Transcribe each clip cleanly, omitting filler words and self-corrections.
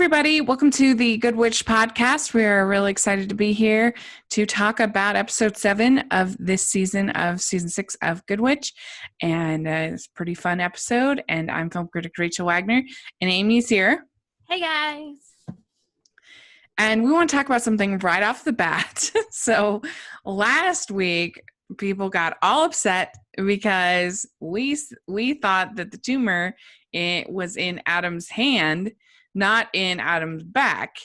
everybody. Welcome to the Good Witch Podcast. We're really excited to be here to talk about episode 7 of this season of season 6 of Good Witch. And it's a pretty fun episode. And I'm film critic Rachel Wagner, and Amy's here. Hey, guys. And we want to talk about something right off the bat. So last week, people got all upset because we thought that the tumor was in Adam's hand, not in Adam's back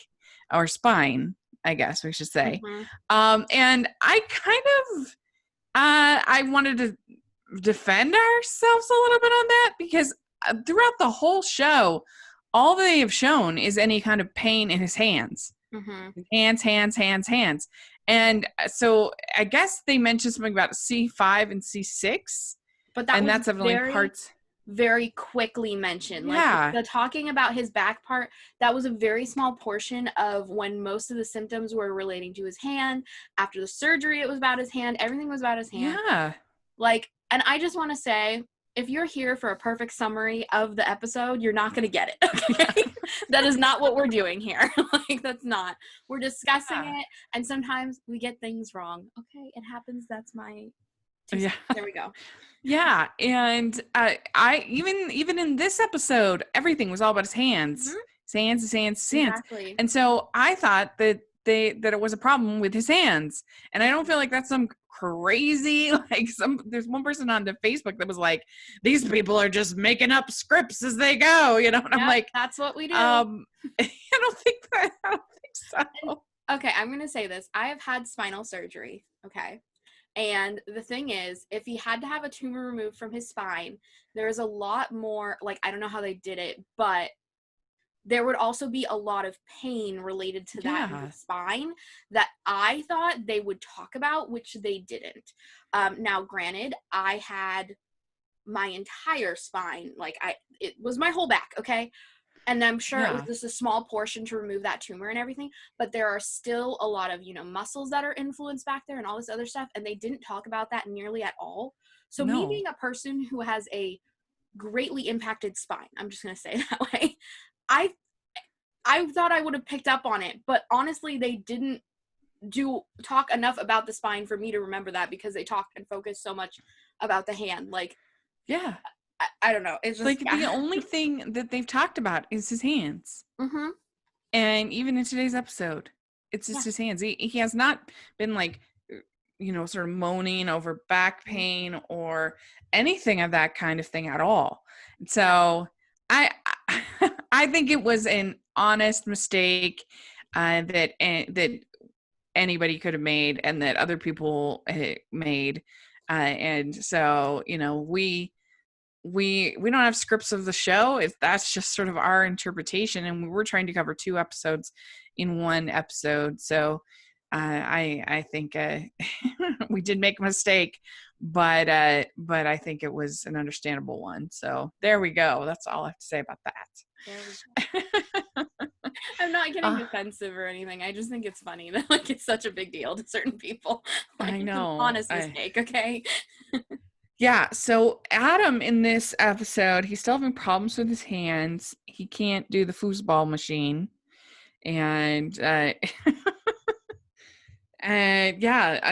or spine, I guess we should say. Mm-hmm. And I kind of, I wanted to defend ourselves a little bit on that because throughout the whole show, all they have shown is any kind of pain in his hands. Mm-hmm. Hands. And so I guess they mentioned something about C5 and C6. But that and was that's definitely parts. Very quickly mentioned. Yeah. Like the talking about his back part, that was a very small portion of when most of the symptoms were relating to his hand. After the surgery, it was about his hand. Everything was about his hand. Yeah. And I just want to say, if you're here for a perfect summary of the episode, you're not going to get it. Okay? That is not what we're doing here. That's not. We're discussing it, and sometimes we get things wrong. Okay, it happens. That's my... Yeah. There we go. Yeah, and I even in this episode, everything was all about his hands. Mm-hmm. His hands. Exactly. And so I thought that it was a problem with his hands. And I don't feel like that's some crazy, there's one person on the Facebook that was like, these people are just making up scripts as they go, and I'm like, that's what we do. I don't think so. Okay, I'm going to say this. I have had spinal surgery, okay? And the thing is, if he had to have a tumor removed from his spine, there's a lot more, I don't know how they did it, but there would also be a lot of pain related to that in the spine that I thought they would talk about, which they didn't. Now, granted, I had my entire spine, it was my whole back, okay? And I'm sure it was just a small portion to remove that tumor and everything, but there are still a lot of, muscles that are influenced back there and all this other stuff, and they didn't talk about that nearly at all. So me being a person who has a greatly impacted spine, I'm just going to say it that way, I thought I would have picked up on it, but honestly, they didn't talk enough about the spine for me to remember that because they talked and focused so much about the hand. I don't know. It's just the only thing that they've talked about is his hands. Mm-hmm. And even in today's episode, it's just his hands. He has not been sort of moaning over back pain or anything of that kind of thing at all. So I think it was an honest mistake that anybody could have made and that other people made. And so, we don't have scripts of the show. If that's just sort of our interpretation, and we were trying to cover 2 episodes in one episode. So I think we did make a mistake, but I think it was an understandable one. So there we go. That's all I have to say about that. I'm not getting defensive or anything. I just think it's funny that it's such a big deal to certain people. I know. It's an honest mistake, okay? Yeah, so Adam in this episode, he's still having problems with his hands. He can't do the foosball machine. And I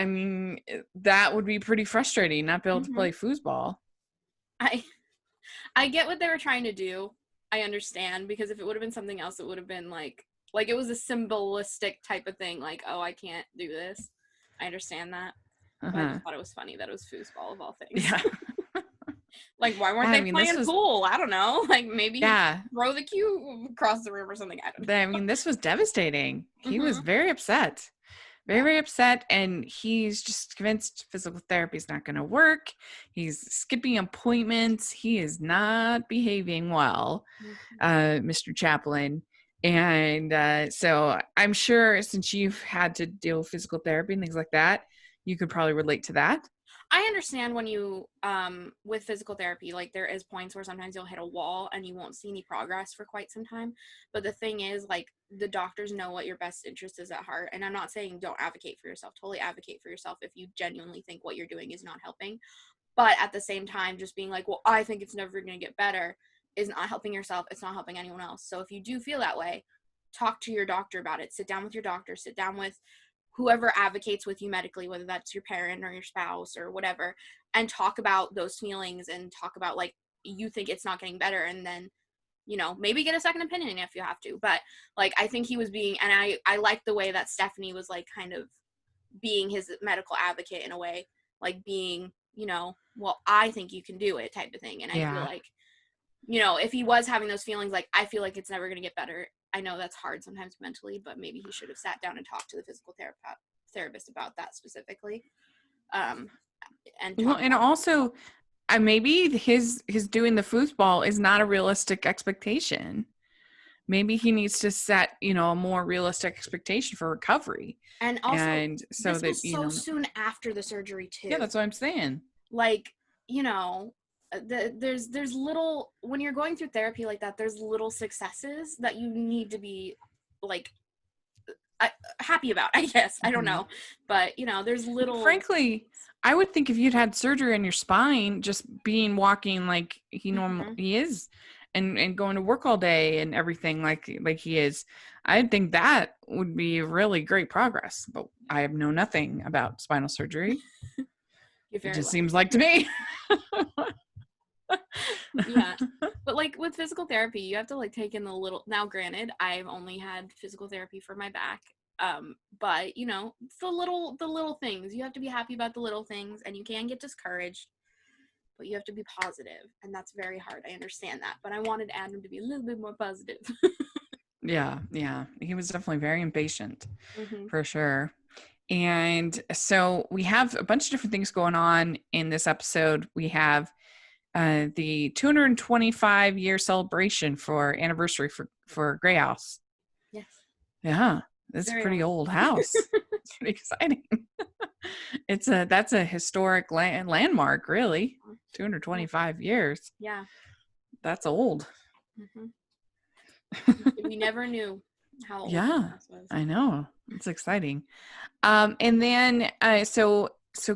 mean, that would be pretty frustrating, not be able to play foosball. I get what they were trying to do. I understand, because if it would have been something else, it would have been like it was a symbolistic type of thing, I can't do this. I understand that. But I just thought it was funny that it was foosball of all things. Yeah. Why weren't they playing pool? I don't know. Maybe throw the cue across the room or something. I don't know. I mean, this was devastating. He was very upset. Very upset, and he's just convinced physical therapy is not going to work. He's skipping appointments. He is not behaving well, Mr. Chaplin. And so I'm sure since you've had to deal with physical therapy and things like that, you could probably relate to that. I understand when you, with physical therapy, there is points where sometimes you'll hit a wall and you won't see any progress for quite some time. But the thing is, the doctors know what your best interest is at heart. And I'm not saying don't advocate for yourself. Totally advocate for yourself if you genuinely think what you're doing is not helping. But at the same time, just being well, I think it's never going to get better is not helping yourself. It's not helping anyone else. So if you do feel that way, talk to your doctor about it. Sit down with your doctor, sit down with whoever advocates with you medically, whether that's your parent or your spouse or whatever, and talk about those feelings and talk about like you think it's not getting better, and then maybe get a second opinion if you have to. But like I think he was being, and I like the way that Stephanie was like kind of being his medical advocate in a way, like being well, I think you can do it type of thing. And I feel like if he was having those feelings, like I feel like it's never going to get better. I know that's hard sometimes mentally, but maybe he should have sat down and talked to the physical therapist about that specifically. And also, maybe his doing the foosball is not a realistic expectation. Maybe he needs to set, a more realistic expectation for recovery. And also, so this was so soon after the surgery too. Yeah, that's what I'm saying. Like, there's little, when you're going through therapy like that, there's little successes that you need to be like happy about, I guess. I don't know, but there's little. Frankly, I would think if you'd had surgery on your spine, just walking like he is, and going to work all day and everything like he is, I think that would be really great progress. But I know nothing about spinal surgery. It just seems like to me. Yeah, but like with physical therapy, you have to like take in the little. Now, granted, I've only had physical therapy for my back, but it's the little things. You have to be happy about the little things, and you can get discouraged, but you have to be positive, and that's very hard. I understand that, but I wanted Adam to be a little bit more positive. Yeah, he was definitely very impatient, for sure. And so we have a bunch of different things going on in this episode. We have the 225-year celebration for anniversary for Grey House. Yes. Yeah, it's a pretty old house. It's pretty exciting. That's a historic landmark, really. 225 years. Yeah. That's old. We never knew how old yeah, the house was. I know. It's exciting. And then so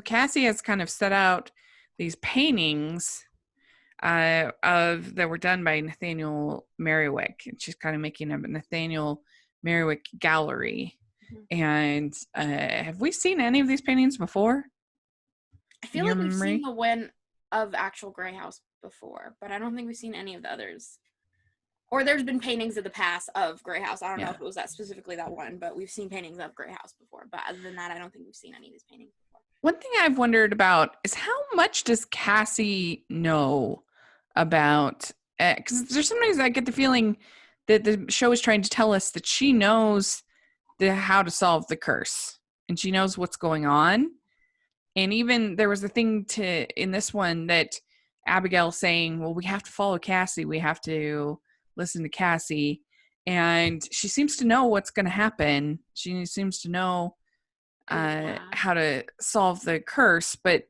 Cassie has kind of set out these paintings that were done by Nathaniel Merriwick, and she's kind of making a Nathaniel Merriwick gallery. And have we seen any of these paintings before? I feel like we've seen the one of actual Grey House before, but I don't think we've seen any of the others. Or there's been paintings of the past of Grey House. I don't know if it was specifically that one, but we've seen paintings of Grey House before. But other than that, I don't think we've seen any of these paintings before. One thing I've wondered about is how much does Cassie know about, because there's sometimes I get the feeling that the show is trying to tell us that she knows how to solve the curse, and she knows what's going on. And even there was a thing in this one that Abigail saying, well, we have to follow Cassie. We have to listen to Cassie. And she seems to know what's going to happen. She seems to know how to solve the curse. But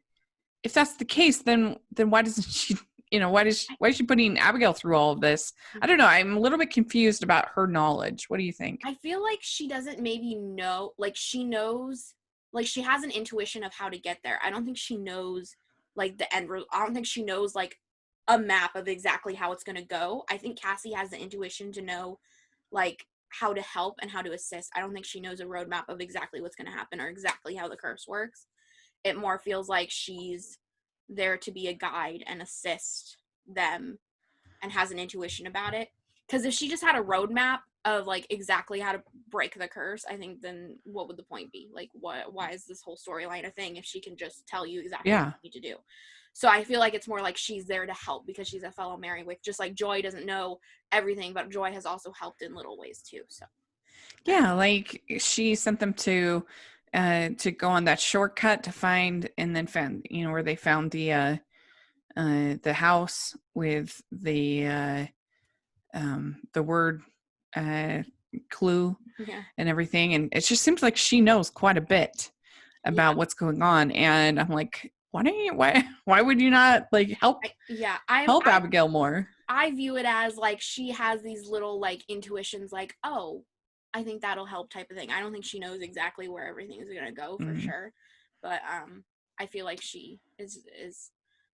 if that's the case, then why doesn't she, why is she putting Abigail through all of this? I don't know. I'm a little bit confused about her knowledge. What do you think? I feel like she doesn't maybe know, like she knows, like she has an intuition of how to get there. I don't think she knows like the end result. I don't think she knows like a map of exactly how it's going to go. I think Cassie has the intuition to know like how to help and how to assist. I don't think she knows a roadmap of exactly what's going to happen or exactly how the curse works. It more feels like she's there to be a guide and assist them and has an intuition about it. Because if she just had a roadmap of like exactly how to break the curse, I think then what would the point be? Like why is this whole storyline a thing if she can just tell you exactly what you need to do? So I feel like it's more like she's there to help because she's a fellow Merriwick, just like Joy doesn't know everything, but Joy has also helped in little ways too. So yeah, like she sent them to go on that shortcut to find, and then found, where they found the house with the word clue and everything. And it just seems like she knows quite a bit about what's going on. And I'm like, why would you not like help Abigail more? I view it as like she has these little like intuitions like, oh, I think that'll help type of thing. I don't think she knows exactly where everything is going to go for sure. But I feel like she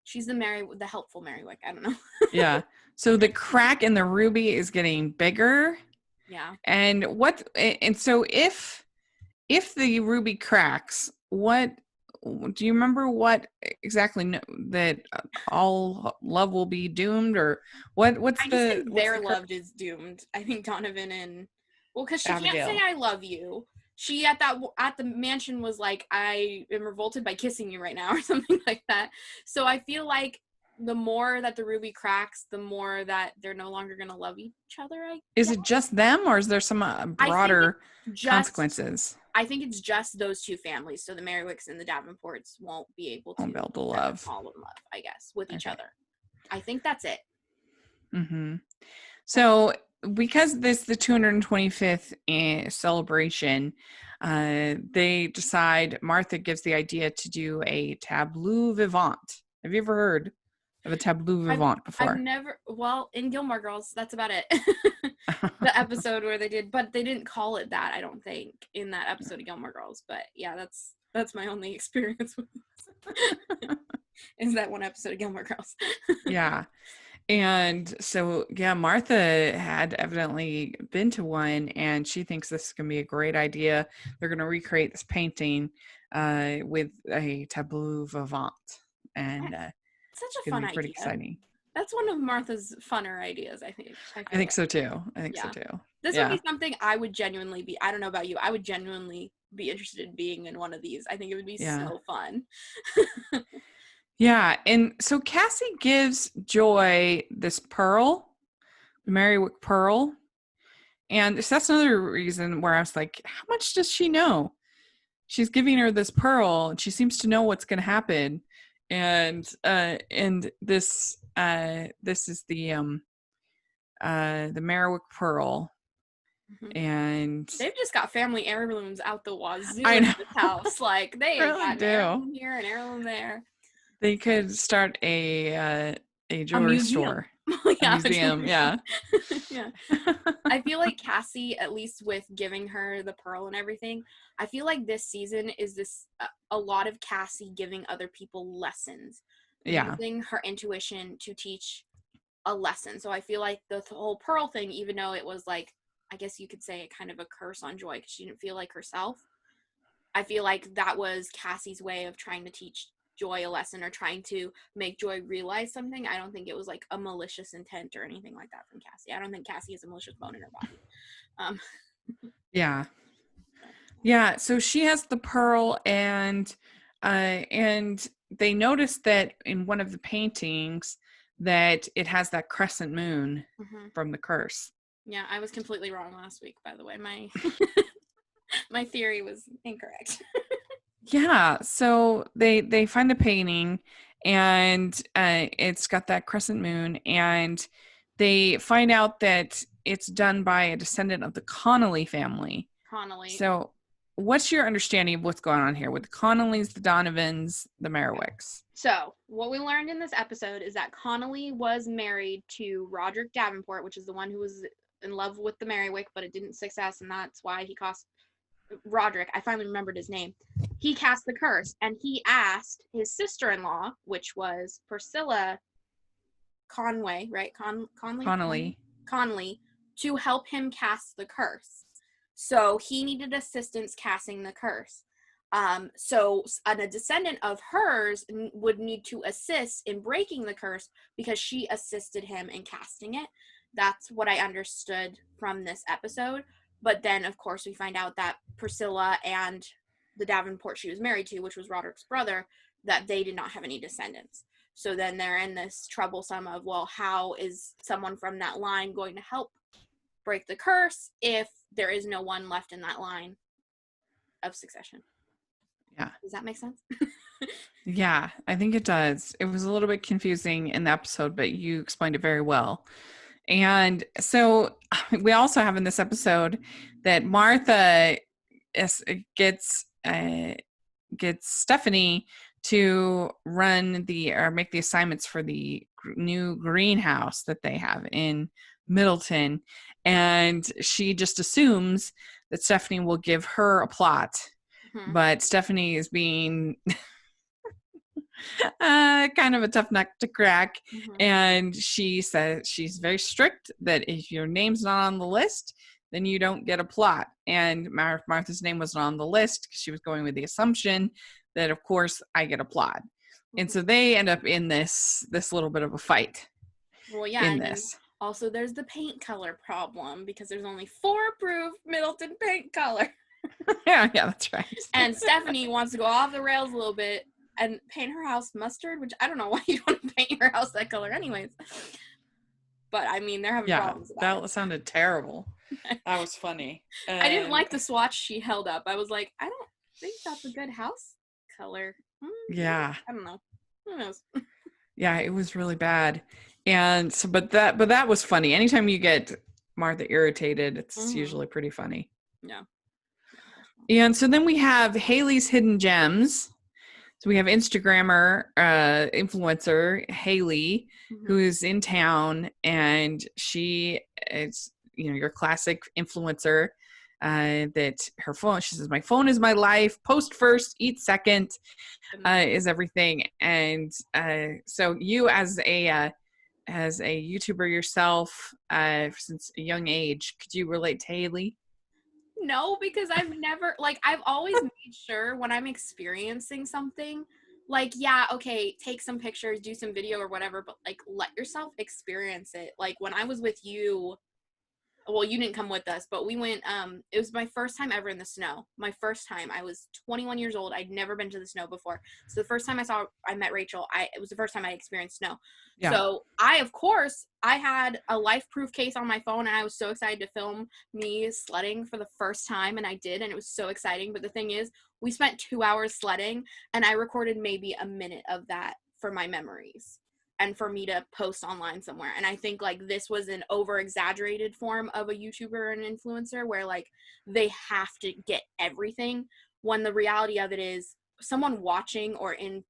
she's the helpful Merriwick. I don't know. Yeah. So the crack in the ruby is getting bigger. Yeah. And so if the ruby cracks, what do you remember what exactly that all love will be doomed, or what's I just the think what's their the love is doomed. I think Donovan and because she can't say Abigail? I love you. She at the mansion was like, I am revolted by kissing you right now or something like that. So I feel like the more that the ruby cracks, the more that they're no longer gonna love each other. Is it just them, or is there some I think broader it's just consequences? I think it's just those two families. So the Merrywicks and the Davenports won't be able Won't to be able to love. fall in love, I guess, with each Okay. other. I think that's it. Mm-hmm. So because this the 225th celebration, they decide, Martha gives the idea to do a tableau vivant. Have you ever heard of a tableau vivant I've before? never, well, in Gilmore Girls, that's about it. The episode where they didn't call it that, I don't think, in that episode of Gilmore Girls. But yeah, that's my only experience with this. Is that one episode of Gilmore Girls. Yeah. And so, yeah, Martha had evidently been to one, and she thinks this is going to be a great idea. They're going to recreate this painting with a tableau vivant, and Such it's a going to fun be pretty idea. exciting. That's one of Martha's funner ideas, I think. I think so too. I think so Yeah. too. This Yeah. would be something I would genuinely be, I don't know about you, I would genuinely be interested in being in one of these. I think it would be so fun. Yeah. And so Cassie gives Joy this pearl, the Merrywick pearl. And so that's another reason where I was like, how much does she know? She's giving her this pearl, and she seems to know what's going to happen. And this is the Merriwick pearl. Mhm. And They've just got family heirlooms out the wazoo I in know. this house. Like they Really got an do. heirloom here, an heirloom there. They could start a jewelry museum. store. Yeah, A museum, yeah. Yeah. I feel like Cassie, at least with giving her the pearl and everything, I feel like this season is a lot of Cassie giving other people lessons. Yeah. Using her intuition to teach a lesson. So I feel like the whole pearl thing, even though it was like, I guess you could say it kind of a curse on Joy because she didn't feel like herself. I feel like that was Cassie's way of trying to teach Joy a lesson or trying to make Joy realize something. I don't think it was like a malicious intent or anything like that from Cassie. I don't think Cassie has a malicious bone in her body. Yeah. Yeah. So she has the pearl, and they noticed that in one of the paintings that it has that crescent moon from the curse. Yeah, I was completely wrong last week, by the way. My theory was incorrect. Yeah, so they find the painting, and it's got that crescent moon, and they find out that it's done by a descendant of the Connolly family. Connolly. So what's your understanding of what's going on here with the Connollys, the Donovans, the Merrywicks? So what we learned in this episode is that Connolly was married to Roderick Davenport, which is the one who was in love with the Merrywick, but it didn't success, and that's why he cost Roderick, I finally remembered his name, he cast the curse, and he asked his sister-in-law, which was Priscilla Conway, right? Connolly, to help him cast the curse. So he needed assistance casting the curse. So a descendant of hers would need to assist in breaking the curse because she assisted him in casting it. That's what I understood from this episode. But then, of course, we find out that Priscilla and the Davenport she was married to, which was Roderick's brother, that they did not have any descendants. So then they're in this troublesome of, well, how is someone from that line going to help break the curse if there is no one left in that line of succession? Yeah. Does that make sense? Yeah, I think it does. It was a little bit confusing in the episode, but you explained it very well. And so we also have in this episode that Martha gets Stephanie to make the assignments for the new greenhouse that they have in Middleton. And she just assumes that Stephanie will give her a plot. Mm-hmm. But Stephanie is being kind of a tough nut to crack. Mm-hmm. And she says she's very strict that if your name's not on the list, then you don't get a plot. And Martha's name wasn't on the list because she was going with the assumption that, of course, I get a plot. And so they end up in this little bit of a fight. Well, yeah, in and this. Then also there's the paint color problem because there's only 4 approved Middleton paint color. yeah, that's right. And Stephanie wants to go off the rails a little bit and paint her house mustard, which I don't know why you want to paint your house that color anyways. But I mean, they're having problems about it. That sounded terrible. That was funny. I didn't like the swatch she held up. I was like, I don't think that's a good house color. Yeah. I don't know. Who knows? Yeah, it was really bad. And so, but that was funny. Anytime you get Martha irritated, it's usually pretty funny. Yeah. And so then we have Haley's Hidden Gems. So we have Instagrammer, influencer Haley, who is in town, and she is, your classic influencer. That her phone, she says, my phone is my life. Post first, eat second, is everything. And so you, as a YouTuber yourself, since a young age, could you relate to Haley? No, because I've never, I've always made sure when I'm experiencing something, yeah, okay, take some pictures, do some video or whatever, but let yourself experience it. When I was with you, well, you didn't come with us, but we went, it was my first time ever in the snow. My first time. I was 21 years old. I'd never been to the snow before. So the first time I met Rachel, it was the first time I experienced snow. Yeah. So I had a life-proof case on my phone, and I was so excited to film me sledding for the first time, and I did, and it was so exciting. But the thing is, we spent 2 hours sledding, and I recorded maybe a minute of that for my memories and for me to post online somewhere. And I think this was an over-exaggerated form of a YouTuber or an influencer where they have to get everything, when the reality of it is someone watching, or in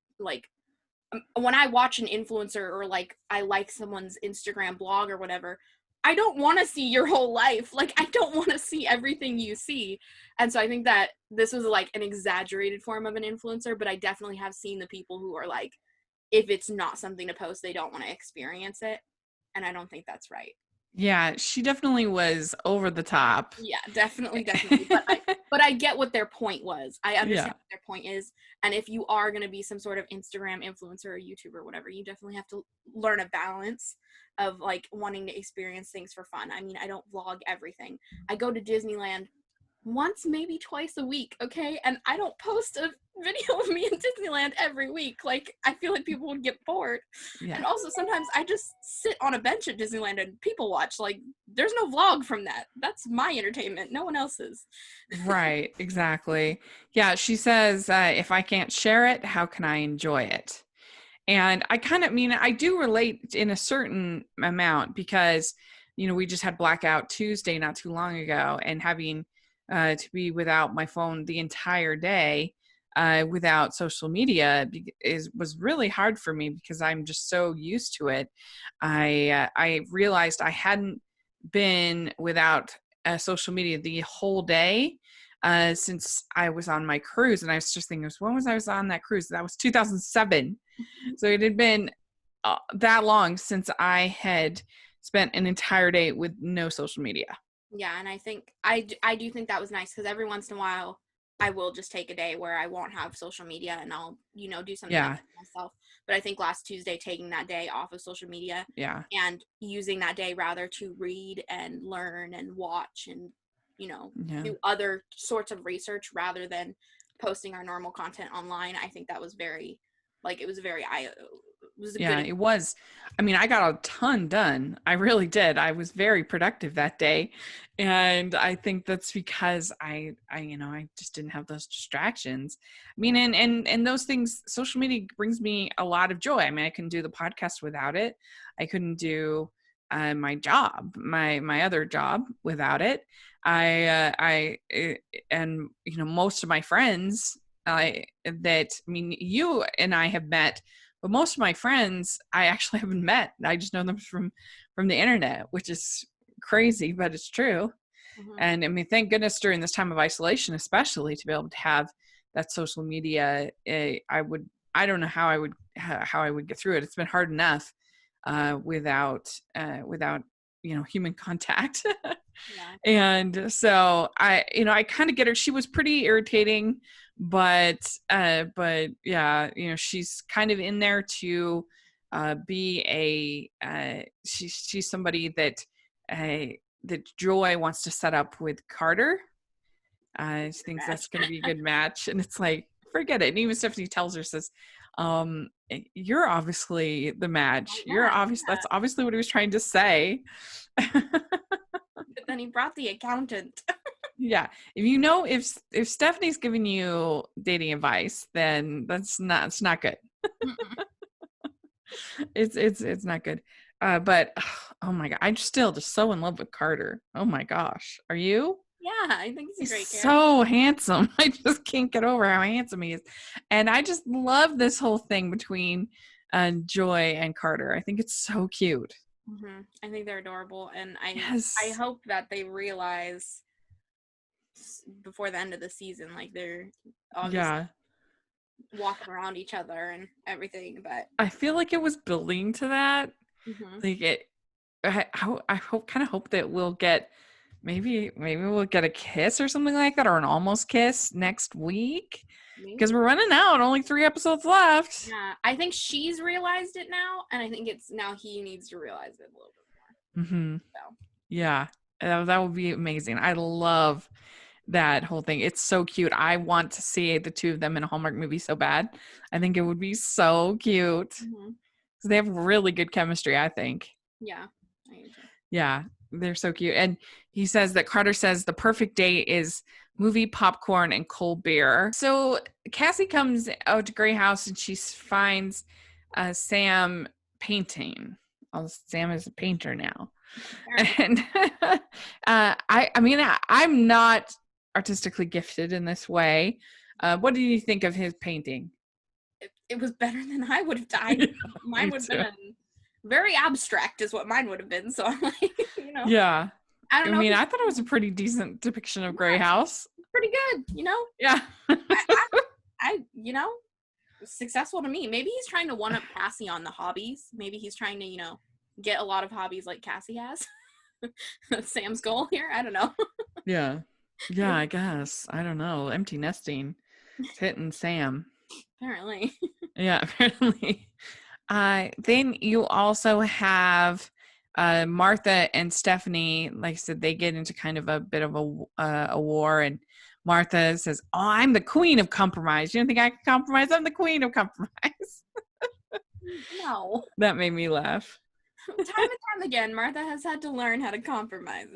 when I watch an influencer, or I like someone's Instagram blog or whatever, I don't want to see your whole life. I don't want to see everything you see. And so I think that this was an exaggerated form of an influencer, but I definitely have seen the people who are if it's not something to post, they don't want to experience it. And I don't think that's right. Yeah, she definitely was over the top. Yeah, definitely. But I get what their point was. I understand what their point is. And if you are going to be some sort of Instagram influencer or YouTuber or whatever, you definitely have to learn a balance of wanting to experience things for fun. I mean, I don't vlog everything. I go to Disneyland once, maybe twice a week, okay? And I don't post a video of me in Disneyland every week. I feel like people would get bored. Yeah. And also sometimes I just sit on a bench at Disneyland and people watch. There's no vlog from that. That's my entertainment, no one else's. Right, exactly. Yeah, she says, if I can't share it, how can I enjoy it? And I do relate in a certain amount, because, we just had Blackout Tuesday not too long ago, and having to be without my phone the entire day, without social media, was really hard for me, because I'm just so used to it. I realized I hadn't been without social media the whole day since I was on my cruise, and I was just thinking, when was I on that cruise? That was 2007. So it had been that long since I had spent an entire day with no social media. Yeah, and I think I do think that was nice, because every once in a while I will just take a day where I won't have social media, and I'll do something myself. But I think last Tuesday, taking that day off of social media, and using that day rather to read and learn and watch and do other sorts of research rather than posting our normal content online, I think that was very it was very it was. I mean, I got a ton done. I really did. I was very productive that day. And I think that's because I just didn't have those distractions. I mean, and those things, social media brings me a lot of joy. I mean, I couldn't do the podcast without it. I couldn't do my job, my other job without it. And most of my friends you and I have met, but most of my friends I actually haven't met. I just know them from the internet, which is crazy, but it's true. Mm-hmm. And I mean, thank goodness during this time of isolation, especially, to be able to have that social media. I don't know how I would get through it. It's been hard enough without human contact. Yeah. And so I kind of get her. She was pretty irritating, but yeah, she's kind of in there to be she's somebody that Joy wants to set up with Carter. She thinks that's going to be a good match, and it's like, forget it. And even Stephanie tells her, says, you're obviously the match. That's obviously what he was trying to say. But then he brought the accountant. Yeah. If Stephanie's giving you dating advice, then it's not good. It's not good. But oh my God, I'm still just so in love with Carter. Oh my gosh. Are you? Yeah, I think he's a great character. So handsome. I just can't get over how handsome he is. And I just love this whole thing between Joy and Carter. I think it's so cute. Mm-hmm. I think they're adorable. And I hope that they realize before the end of the season, like they're obviously walking around each other and everything. But I feel like it was building to that. Mm-hmm. Like I hope that we'll get maybe we'll get a kiss or something like that, or an almost kiss next week, because we're running out. Only 3 episodes left. Yeah, I think she's realized it now, and I think it's now he needs to realize it a little bit more. Mm-hmm. So. Yeah, that would be amazing. I love that whole thing. It's so cute. I want to see the two of them in a Hallmark movie so bad. I think it would be so cute. Mm-hmm. They have really good chemistry, I think. Yeah, I agree. Yeah, they're so cute. And he says that Carter says the perfect date is movie, popcorn, and cold beer. So Cassie comes out to Grey House and she finds Sam painting. Sam is a painter now. And I'm not artistically gifted in this way. What did you think of his painting? It was better than I would have done. Mine would have been very abstract is what mine would have been. So I'm like, Yeah. I don't know. I thought it was a pretty decent depiction of Grey House. Pretty good, Yeah. I successful to me. Maybe he's trying to one-up Cassie on the hobbies. Maybe he's trying to, get a lot of hobbies like Cassie has. That's Sam's goal here. I don't know. Yeah, I guess. I don't know. Empty nesting. It's hitting Sam. Apparently. Yeah, apparently. Then you also have Martha and Stephanie. Like I said, they get into kind of a bit of a war, and Martha says, "Oh, I'm the queen of compromise. You don't think I can compromise? I'm the queen of compromise." No. That made me laugh. Time and time again, Martha has had to learn how to compromise.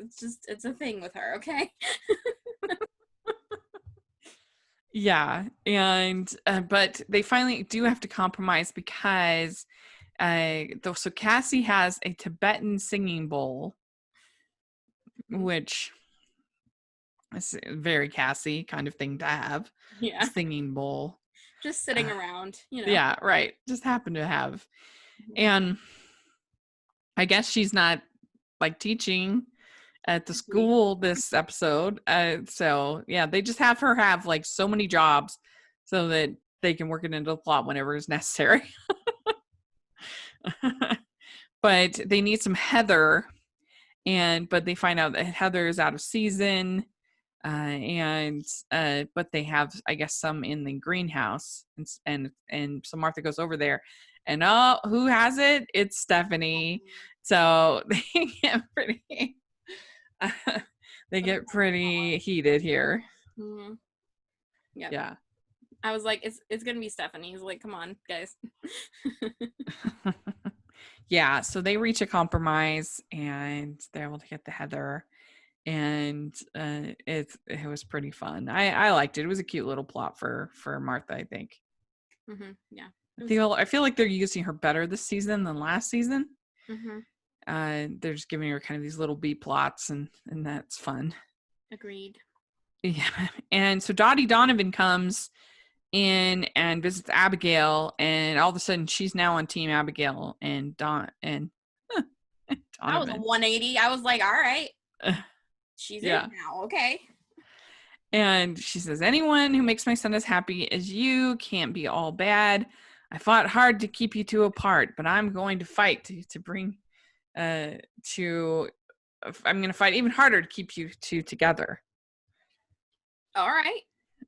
It's a thing with her, okay? Yeah, and but they finally do have to compromise because so Cassie has a Tibetan singing bowl, which is a very Cassie kind of thing to have. Yeah, a singing bowl, just sitting around, Yeah, right. Just happen to have, and I guess she's not like teaching at the school this episode. So yeah, they just have her have like so many jobs so that they can work it into the plot whenever is necessary. But they need some heather, but they find out that heather is out of season. But they have, I guess, some in the greenhouse, and so Martha goes over there, and who has it? It's Stephanie. So they get pretty heated here. Mm-hmm. Yep. Yeah. I was like, it's gonna be Stephanie. He's like, come on, guys. Yeah. So they reach a compromise, and they're able to get the heather. And it was pretty fun. I liked it. It was a cute little plot for Martha, I think. Mm-hmm. Yeah. I feel like they're using her better this season than last season. Mm-hmm. They're just giving her kind of these little B plots, and that's fun. Agreed. Yeah. And so Dottie Donovan comes in and visits Abigail, and all of a sudden she's now on Team Abigail and Donovan. That was a 180. I was like, all right. She's in now, okay. And she says, anyone who makes my son as happy as you can't be all bad. I fought hard to keep you two apart, but I'm going to fight to bring to I'm going to fight even harder to keep you two together. All right.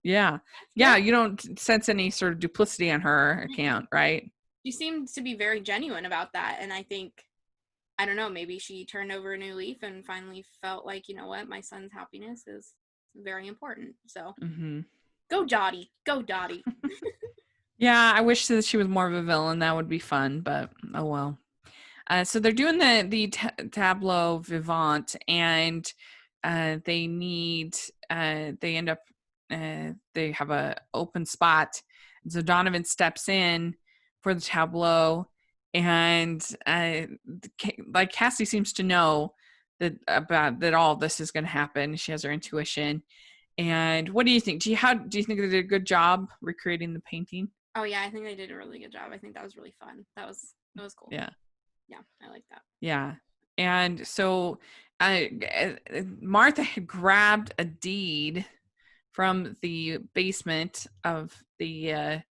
Yeah. Yeah. You don't sense any sort of duplicity on her account, right? She seemed to be very genuine about that. And I think, I don't know, maybe she turned over a new leaf and finally felt like, you know what, my son's happiness is very important. So go Dottie. Go Dottie. Yeah. I wish that she was more of a villain. That would be fun, but oh well. So they're doing the tableau vivant, and they need they end up they have a open spot, and so Donovan steps in for the tableau, and like Cassie seems to know that all this is going to happen. She has her intuition. And what do you think? Do you think they did a good job recreating the painting? Oh yeah, I think they did a really good job. I think that was really fun. That was cool. Yeah. Yeah, I like that. Yeah. And so Martha had grabbed a deed from the basement of the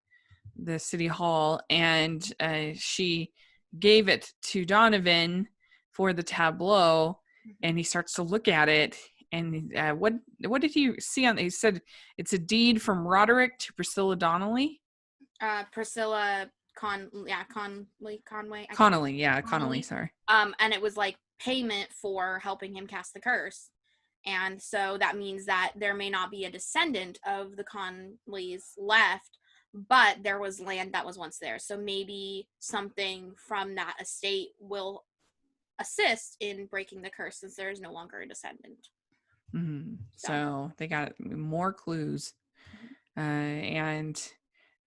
city hall, and she gave it to Donovan for the tableau, and he starts to look at it. And what did he see on it? He said it's a deed from Roderick to Priscilla Donnelly. Priscilla Connolly. Sorry. And it was like payment for helping him cast the curse. And so that means that there may not be a descendant of the Conleys left, but there was land that was once there. So maybe something from that estate will assist in breaking the curse since there is no longer a descendant. So they got more clues. And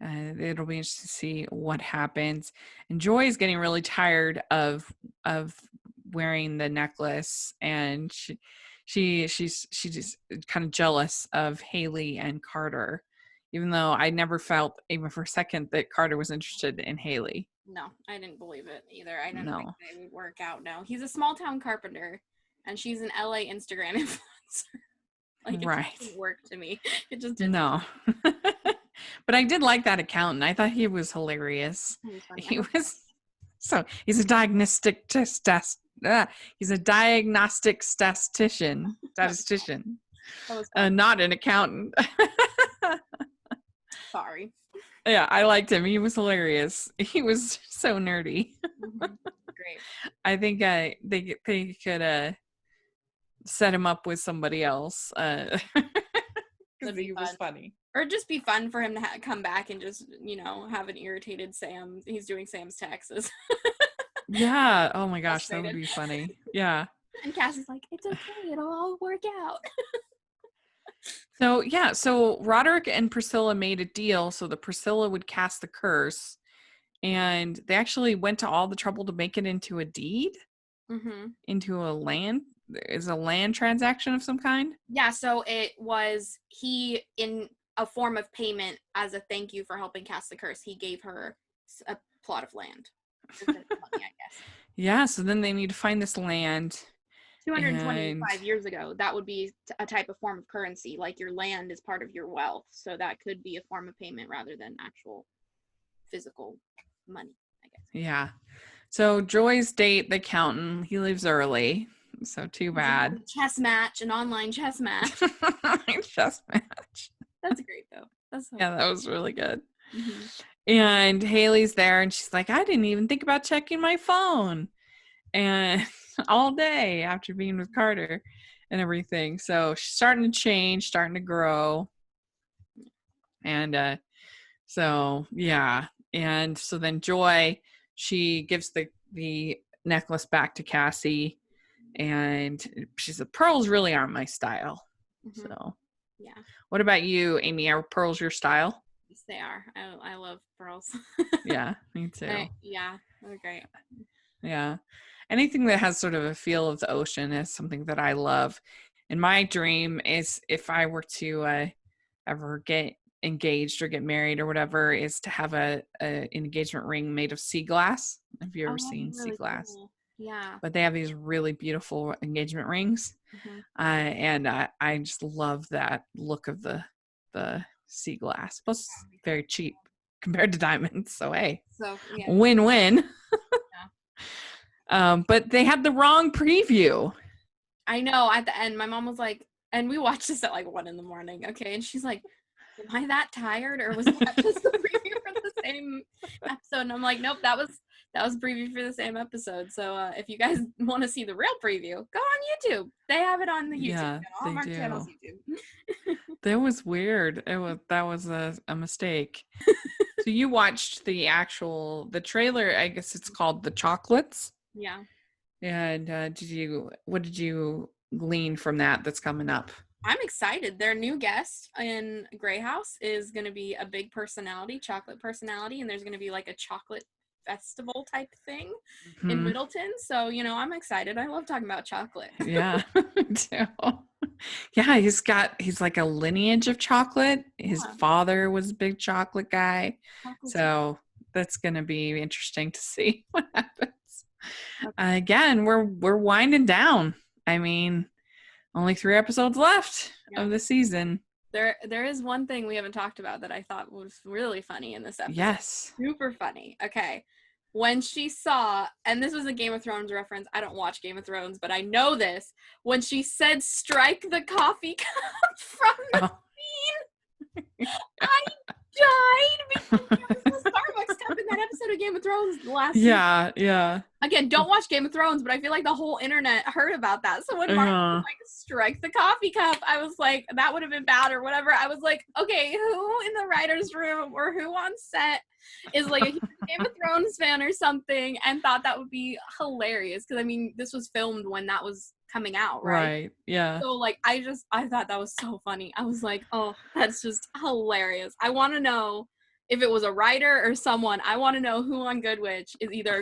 it'll be interesting to see what happens. And Joy is getting really tired of wearing the necklace, and she's just kind of jealous of Haley and Carter, even though I never felt even for a second that Carter was interested in Haley. No, I didn't believe it either. I didn't think they would work out. No, he's a small town carpenter, and she's an LA Instagram influencer. Like, it didn't work to me. It just didn't. No. But I did like that accountant. I thought he was hilarious. He's a diagnostic he's a diagnostic statistician, not an accountant. Sorry. Yeah, I liked him. He was hilarious. He was so nerdy. Great. I think they could set him up with somebody else because he was funny. Or just be fun for him to come back and just, have an irritated Sam. He's doing Sam's taxes. Yeah. Oh my gosh, that would be funny. Yeah. And Cassie's like, it's okay. It'll all work out. So Roderick and Priscilla made a deal so that Priscilla would cast the curse, and they actually went to all the trouble to make it into a deed, into a land. Is a land transaction of some kind? Yeah. So it was in a form of payment as a thank you for helping cast the curse. He gave her a plot of land. Money, I guess. Yeah. So then they need to find this land. 225 years ago, that would be a type of form of currency. Like your land is part of your wealth. So that could be a form of payment rather than actual physical money, I guess. Yeah. So Joy's date, the accountant, he leaves early. So too bad. An online chess match. Chess match. That's great though. That was really good. And Haley's there, and she's like, I didn't even think about checking my phone, and all day after being with Carter and everything. So she's starting to change, starting to grow, and so then Joy, she gives the necklace back to Cassie, and she said, pearls really aren't my style. So yeah. What about you, Amy? Are pearls your style? Yes, they are. I love pearls. Yeah, me too. They're great. Yeah. Anything that has sort of a feel of the ocean is something that I love. And my dream is, if I were to ever get engaged or get married or whatever, is to have an engagement ring made of sea glass. Have you ever seen sea glass? Cool. Yeah. But they have these really beautiful engagement rings. And I just love that look of the sea glass. Plus, very cheap compared to diamonds. So, hey, win-win. But they had the wrong preview. I know. At the end, my mom was like, and we watched this at like 1 a.m. Okay, and she's like, "Am I that tired, or was that just the preview for the same episode?" And I'm like, "Nope, that was preview for the same episode." So if you guys want to see the real preview, go on YouTube. They have it on the YouTube channel, Hallmark Channel's YouTube. That was weird. That was a mistake. So you watched the trailer? I guess it's called The Chocolates. Yeah. And what did you glean from that that's coming up? I'm excited. Their new guest in Grey House is going to be a big personality, chocolate personality, and there's going to be like a chocolate festival type thing in Middleton. So, I'm excited. I love talking about chocolate. Yeah, me too. Yeah, he's like a lineage of chocolate. His father was a big chocolate guy. So that's going to be interesting to see what happens. Again, we're winding down. I mean, only 3 episodes left of the season. There is one thing we haven't talked about that I thought was really funny in this episode. Yes. Super funny. Okay. When she saw, and this was a Game of Thrones reference. I don't watch Game of Thrones, but I know this. When she said, "Strike the coffee cup" from the scene, I died because there was the Starbucks cup in that episode of Game of Thrones last season. Yeah. Again, don't watch Game of Thrones, but I feel like the whole internet heard about that. So when Mark was like, "Strike the coffee cup," I was like, that would have been bad or whatever. I was like, okay, who in the writer's room or who on set is like a huge Game of Thrones fan or something and thought that would be hilarious? Because, I mean, this was filmed when that was coming out, right? Right, yeah. So, like, I thought that was so funny. I was like, oh, that's just hilarious. I want to know if it was a writer or someone. I want to know who on Good Witch is either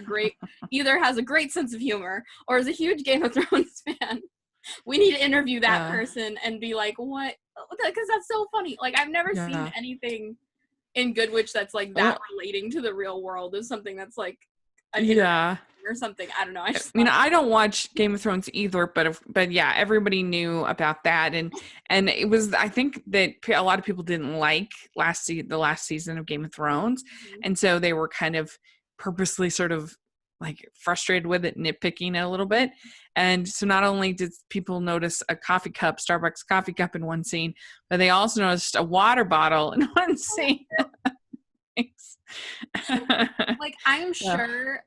has a great sense of humor or is a huge Game of Thrones fan. We need to interview that person and be like, what? Because that's so funny. Like, I've never seen anything in Good Witch that's like that relating to the real world is something that's like or something. I don't know. I don't watch Game of Thrones either, but yeah, everybody knew about that, and it was, I think that a lot of people didn't like the last season of Game of Thrones, and so they were kind of purposely sort of like frustrated with it, nitpicking it a little bit. And so not only did people notice a Starbucks coffee cup in one scene, but they also noticed a water bottle in one scene. Like, I'm sure,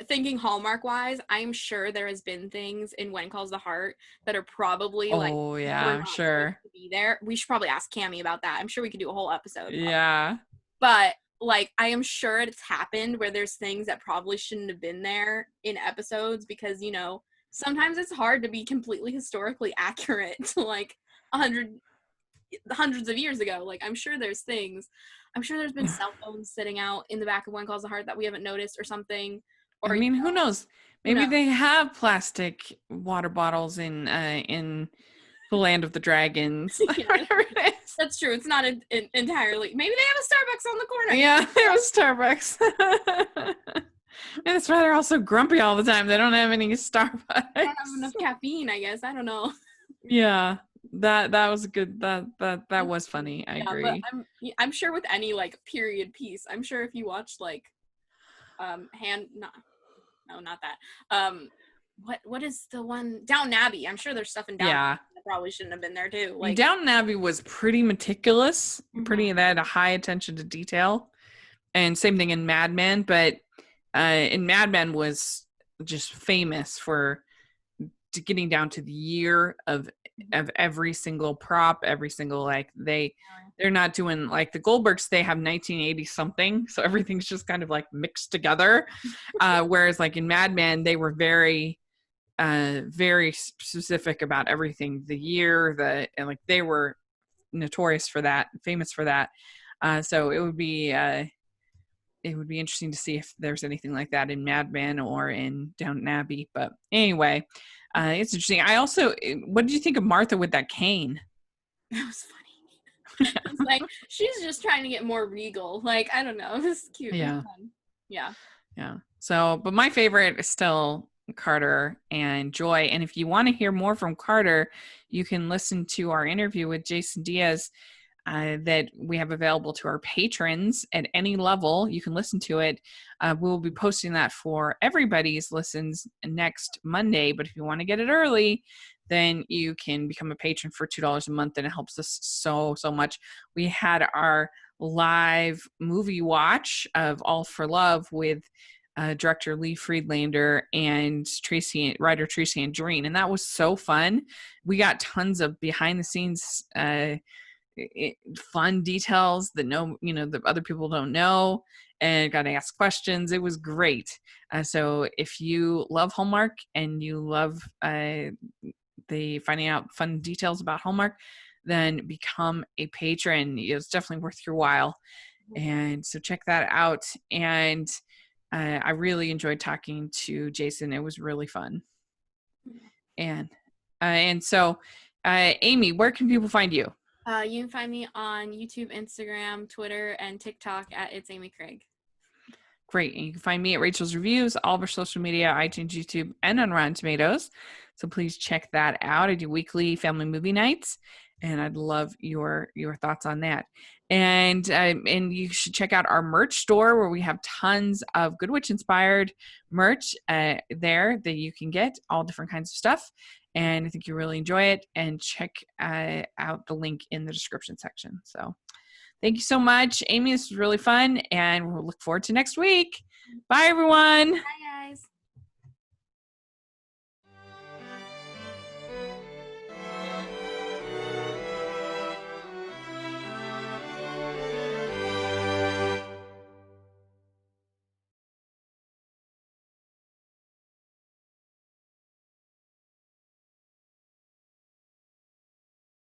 thinking Hallmark wise, I'm sure there has been things in When Calls the Heart that are probably I'm sure to be there. We should probably ask Cammie about that. I'm sure we could do a whole episode. Yeah. But like, I am sure it's happened where there's things that probably shouldn't have been there in episodes because, sometimes it's hard to be completely historically accurate to like hundreds of years ago. Like, I'm sure there's been cell phones sitting out in the back of When Calls the Heart that we haven't noticed or something. Or, I mean, who knows? Maybe they have plastic water bottles in the land of the dragons. Whatever it is. That's true. It's not entirely. Maybe they have a Starbucks on the corner. Yeah, they have a Starbucks. And that's why they're all so grumpy all the time. They don't have any Starbucks. They don't have enough caffeine, I guess. I don't know. Yeah, that was good. That was funny. I agree. But I'm sure with any like period piece, I'm sure if you watched like not that. What is the one? Downton Abbey. I'm sure there's stuff in Downton Abbey that probably shouldn't have been there too. Like, Downton Abbey was pretty meticulous, they had a high attention to detail, and same thing in Mad Men. But in Mad Men was just famous for getting down to the year of every single prop, every single they're not doing like the Goldbergs. They have 1980 something, so everything's just kind of like mixed together. Whereas like in Mad Men, they were very specific about everything, the year, and like they were notorious for that, famous for that. So it would be interesting to see if there's anything like that in Mad Men or in Downton Abbey. But anyway, it's interesting. What did you think of Martha with that cane? That was funny. It's like, she's just trying to get more regal. Like, I don't know. It was cute. Yeah. Yeah. So, but my favorite is still Carter and Joy. And if you want to hear more from Carter, you can listen to our interview with Jason Diaz that we have available to our patrons at any level. You can listen to it. We'll be posting that for everybody's listens next Monday. But if you want to get it early, then you can become a patron for $2 a month, and it helps us so much. We had our live movie watch of All for Love with director Lee Friedlander and writer Tracy Andreen, and that was so fun. We got tons of behind the scenes fun details that the other people don't know, and got to ask questions. It was great. So if you love Hallmark and you love the finding out fun details about Hallmark, then become a patron. It's definitely worth your while. And so check that out. And I really enjoyed talking to Jason. It was really fun. And so Amy, where can people find you? You can find me on YouTube, Instagram, Twitter, and TikTok at It's Amy Craig. Great. And you can find me at Rachel's Reviews, all of our social media, iTunes, YouTube, and on Rotten Tomatoes. So please check that out. I do weekly family movie nights, and I'd love your thoughts on that. And you should check out our merch store, where we have tons of Good Witch inspired merch there that you can get all different kinds of stuff. And I think you'll really enjoy it. And check out the link in the description section. So thank you so much, Amy. This was really fun, and we'll look forward to next week. Bye, everyone. Bye.